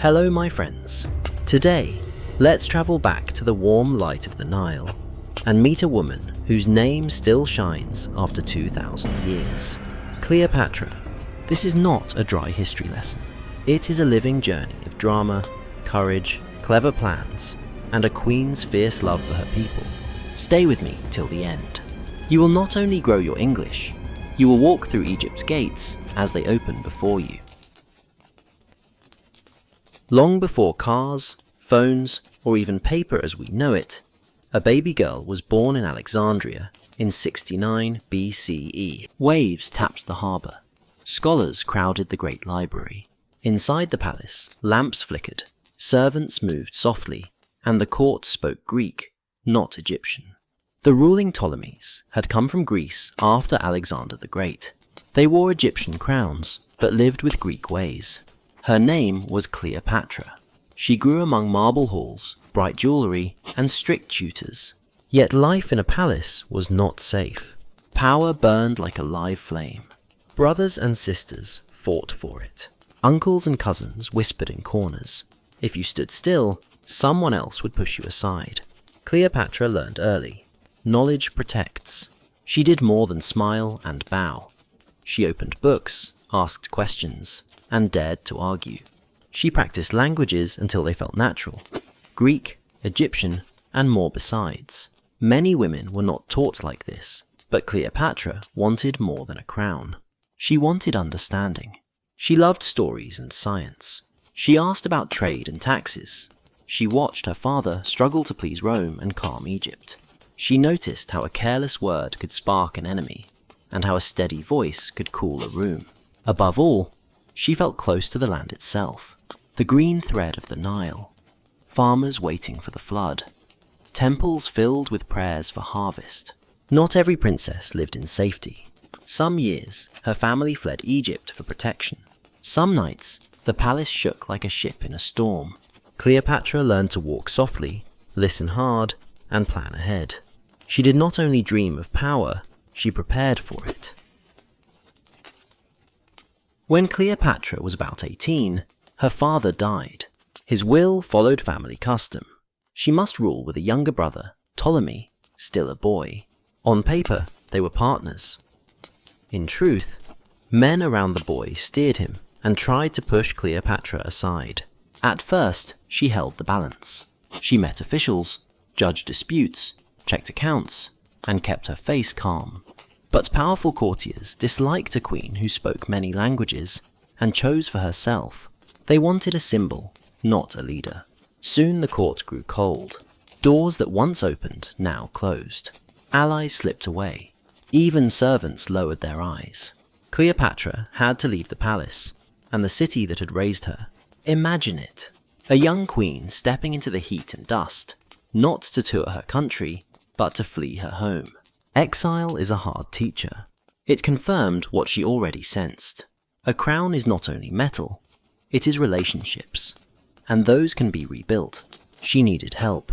Hello my friends. Today, let's travel back to the warm light of the Nile and meet a woman whose name still shines after 2,000 years. Cleopatra. This is not a dry history lesson. It is a living journey of drama, courage, clever plans, and a queen's fierce love for her people. Stay with me till the end. You will not only grow your English, you will walk through Egypt's gates as they open before you. Long before cars, phones, or even paper as we know it, a baby girl was born in Alexandria in 69 BCE. Waves tapped the harbour. Scholars crowded the great library. Inside the palace, lamps flickered, servants moved softly, and the court spoke Greek, not Egyptian. The ruling Ptolemies had come from Greece after Alexander the Great. They wore Egyptian crowns, but lived with Greek ways. Her name was Cleopatra. She grew among marble halls, bright jewellery, and strict tutors. Yet life in a palace was not safe. Power burned like a live flame. Brothers and sisters fought for it. Uncles and cousins whispered in corners. If you stood still, someone else would push you aside. Cleopatra learned early. Knowledge protects. She did more than smile and bow. She opened books, asked questions, and dared to argue. She practiced languages until they felt natural. Greek, Egyptian, and more besides. Many women were not taught like this, but Cleopatra wanted more than a crown. She wanted understanding. She loved stories and science. She asked about trade and taxes. She watched her father struggle to please Rome and calm Egypt. She noticed how a careless word could spark an enemy, and how a steady voice could cool a room. Above all, she felt close to the land itself, the green thread of the Nile, farmers waiting for the flood, temples filled with prayers for harvest. Not every princess lived in safety. Some years, her family fled Egypt for protection. Some nights, the palace shook like a ship in a storm. Cleopatra learned to walk softly, listen hard, and plan ahead. She did not only dream of power, she prepared for it. When Cleopatra was about 18, her father died. His will followed family custom. She must rule with a younger brother, Ptolemy, still a boy. On paper, they were partners. In truth, men around the boy steered him and tried to push Cleopatra aside. At first, she held the balance. She met officials, judged disputes, checked accounts, and kept her face calm. But powerful courtiers disliked a queen who spoke many languages and chose for herself. They wanted a symbol, not a leader. Soon the court grew cold. Doors that once opened now closed. Allies slipped away. Even servants lowered their eyes. Cleopatra had to leave the palace and the city that had raised her. Imagine it. A young queen stepping into the heat and dust, not to tour her country, but to flee her home. Exile is a hard teacher. It confirmed what she already sensed. A crown is not only metal, it is relationships. And those can be rebuilt. She needed help.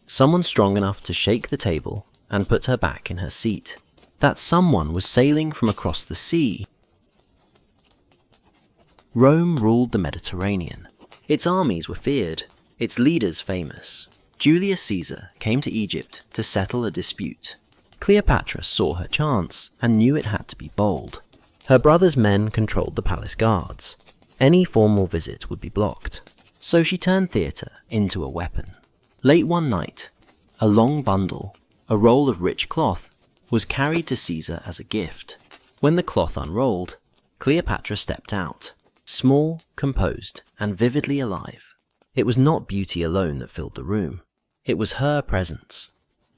Someone strong enough to shake the table and put her back in her seat. That someone was sailing from across the sea. Rome ruled the Mediterranean. Its armies were feared, its leaders famous. Julius Caesar came to Egypt to settle a dispute. Cleopatra saw her chance and knew it had to be bold. Her brother's men controlled the palace guards. Any formal visit would be blocked. So she turned theatre into a weapon. Late one night, a long bundle, a roll of rich cloth, was carried to Caesar as a gift. When the cloth unrolled, Cleopatra stepped out, small, composed, and vividly alive. It was not beauty alone that filled the room. It was her presence.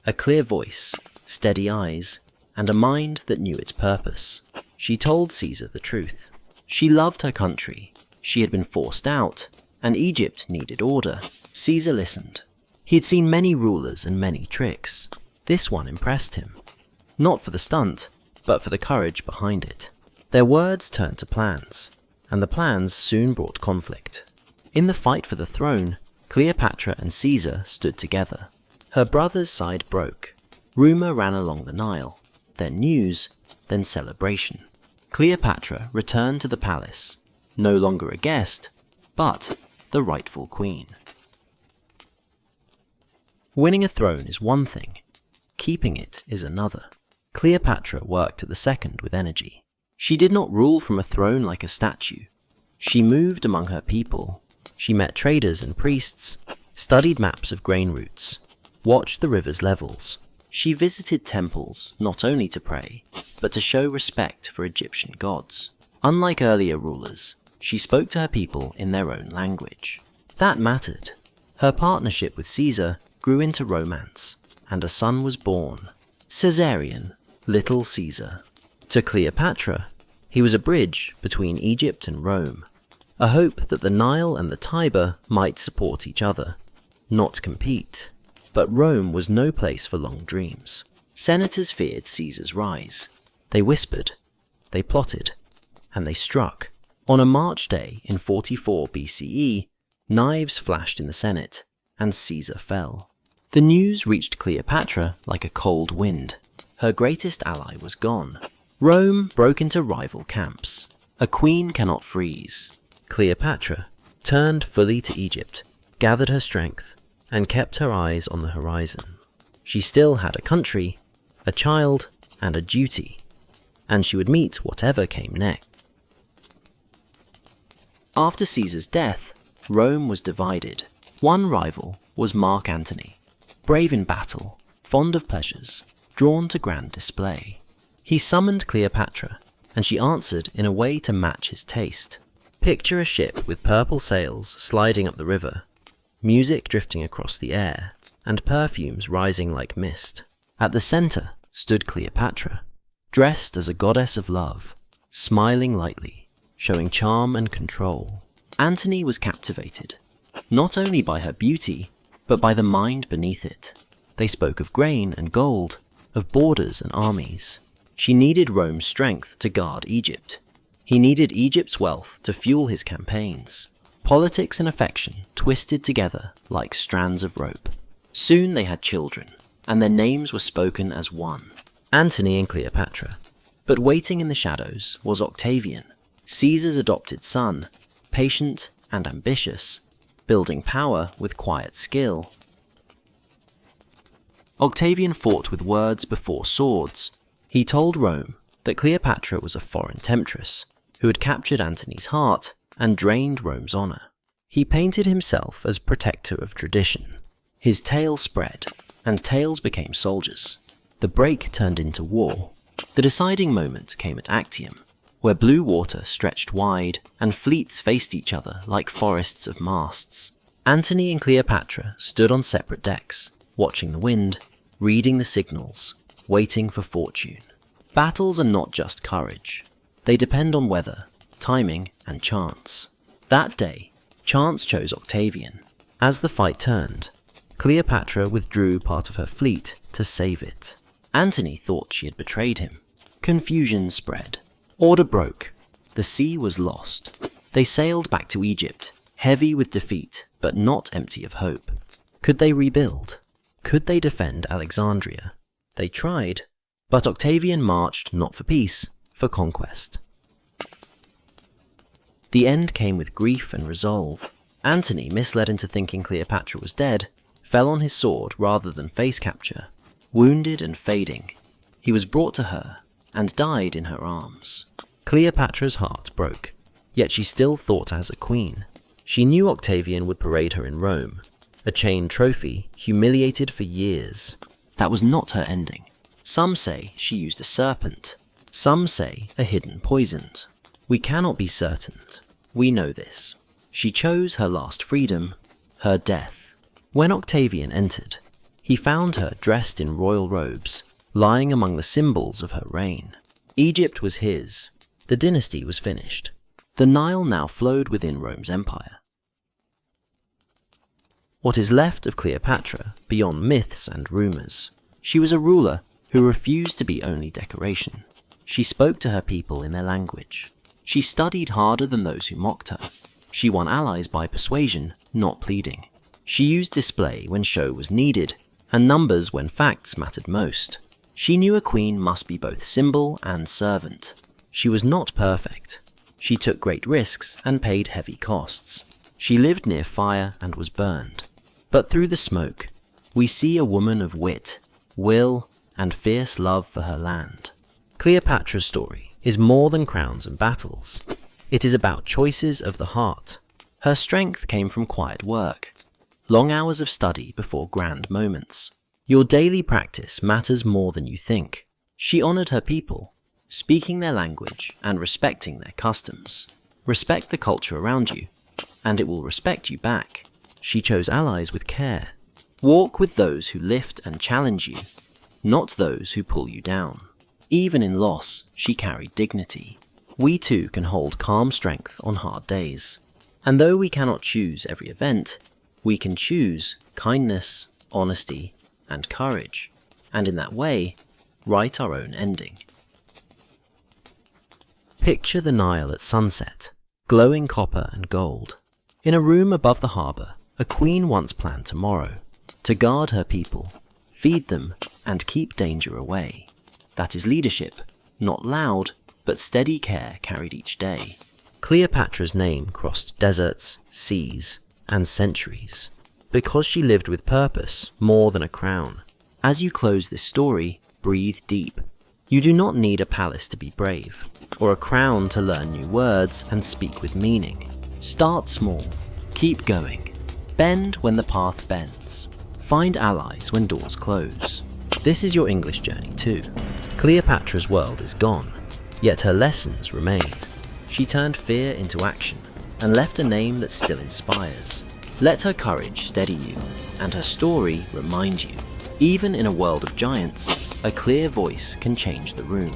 A clear voice, steady eyes, and a mind that knew its purpose. She told Caesar the truth. She loved her country. She had been forced out, and Egypt needed order. Caesar listened. He had seen many rulers and many tricks. This one impressed him. Not for the stunt, but for the courage behind it. Their words turned to plans, and the plans soon brought conflict. In the fight for the throne, Cleopatra and Caesar stood together. Her brother's side broke. Rumour ran along the Nile, then news, then celebration. Cleopatra returned to the palace, no longer a guest, but the rightful queen. Winning a throne is one thing, keeping it is another. Cleopatra worked at the second with energy. She did not rule from a throne like a statue. She moved among her people. She met traders and priests, studied maps of grain routes, watched the river's levels. She visited temples not only to pray, but to show respect for Egyptian gods. Unlike earlier rulers, she spoke to her people in their own language. That mattered. Her partnership with Caesar grew into romance, and a son was born, Caesarion, Little Caesar. To Cleopatra, he was a bridge between Egypt and Rome, a hope that the Nile and the Tiber might support each other, not compete. But Rome was no place for long dreams. Senators feared Caesar's rise. They whispered, they plotted, and they struck. On a March day in 44 BCE, knives flashed in the Senate, and Caesar fell. The news reached Cleopatra like a cold wind. Her greatest ally was gone. Rome broke into rival camps. A queen cannot freeze. Cleopatra turned fully to Egypt, gathered her strength, and kept her eyes on the horizon. She still had a country, a child, and a duty, and she would meet whatever came next. After Caesar's death, Rome was divided. One rival was Mark Antony, brave in battle, fond of pleasures, drawn to grand display. He summoned Cleopatra, and she answered in a way to match his taste. Picture a ship with purple sails sliding up the river, music drifting across the air, and perfumes rising like mist. At the center stood Cleopatra, dressed as a goddess of love, smiling lightly, showing charm and control. Antony was captivated, not only by her beauty, but by the mind beneath it. They spoke of grain and gold, of borders and armies. She needed Rome's strength to guard Egypt. He needed Egypt's wealth to fuel his campaigns. Politics and affection twisted together like strands of rope. Soon they had children, and their names were spoken as one, Antony and Cleopatra. But waiting in the shadows was Octavian, Caesar's adopted son, patient and ambitious, building power with quiet skill. Octavian fought with words before swords. He told Rome that Cleopatra was a foreign temptress who had captured Antony's heart and drained Rome's honor. He painted himself as protector of tradition. His tale spread, and tales became soldiers. The break turned into war. The deciding moment came at Actium, where blue water stretched wide and fleets faced each other like forests of masts. Antony and Cleopatra stood on separate decks, watching the wind, reading the signals, waiting for fortune. Battles are not just courage. They depend on weather, timing, and chance. That day, chance chose Octavian. As the fight turned, Cleopatra withdrew part of her fleet to save it. Antony thought she had betrayed him. Confusion spread. Order broke. The sea was lost. They sailed back to Egypt, heavy with defeat, but not empty of hope. Could they rebuild? Could they defend Alexandria? They tried, but Octavian marched not for peace, for conquest. The end came with grief and resolve. Antony, misled into thinking Cleopatra was dead, fell on his sword rather than face capture. Wounded and fading, he was brought to her and died in her arms. Cleopatra's heart broke, yet she still thought as a queen. She knew Octavian would parade her in Rome, a chained trophy, humiliated for years. That was not her ending. Some say she used a serpent. Some say a hidden poison. We cannot be certain. We know this. She chose her last freedom, her death. When Octavian entered, he found her dressed in royal robes, lying among the symbols of her reign. Egypt was his. The dynasty was finished. The Nile now flowed within Rome's empire. What is left of Cleopatra beyond myths and rumors? She was a ruler who refused to be only decoration. She spoke to her people in their language. She studied harder than those who mocked her. She won allies by persuasion, not pleading. She used display when show was needed, and numbers when facts mattered most. She knew a queen must be both symbol and servant. She was not perfect. She took great risks and paid heavy costs. She lived near fire and was burned. But through the smoke, we see a woman of wit, will, and fierce love for her land. Cleopatra's story is more than crowns and battles. It is about choices of the heart. Her strength came from quiet work, long hours of study before grand moments. Your daily practice matters more than you think. She honored her people, speaking their language and respecting their customs. Respect the culture around you, and it will respect you back. She chose allies with care. Walk with those who lift and challenge you, not those who pull you down. Even in loss, she carried dignity. We too can hold calm strength on hard days. And though we cannot choose every event, we can choose kindness, honesty, and courage, and in that way, write our own ending. Picture the Nile at sunset, glowing copper and gold. In a room above the harbour, a queen once planned tomorrow, to guard her people, feed them, and keep danger away. That is leadership, not loud, but steady care carried each day. Cleopatra's name crossed deserts, seas, and centuries, because she lived with purpose more than a crown. As you close this story, breathe deep. You do not need a palace to be brave, or a crown to learn new words and speak with meaning. Start small, keep going, bend when the path bends, find allies when doors close. This is your English journey too. Cleopatra's world is gone, yet her lessons remain. She turned fear into action and left a name that still inspires. Let her courage steady you, and her story remind you. Even in a world of giants, a clear voice can change the room.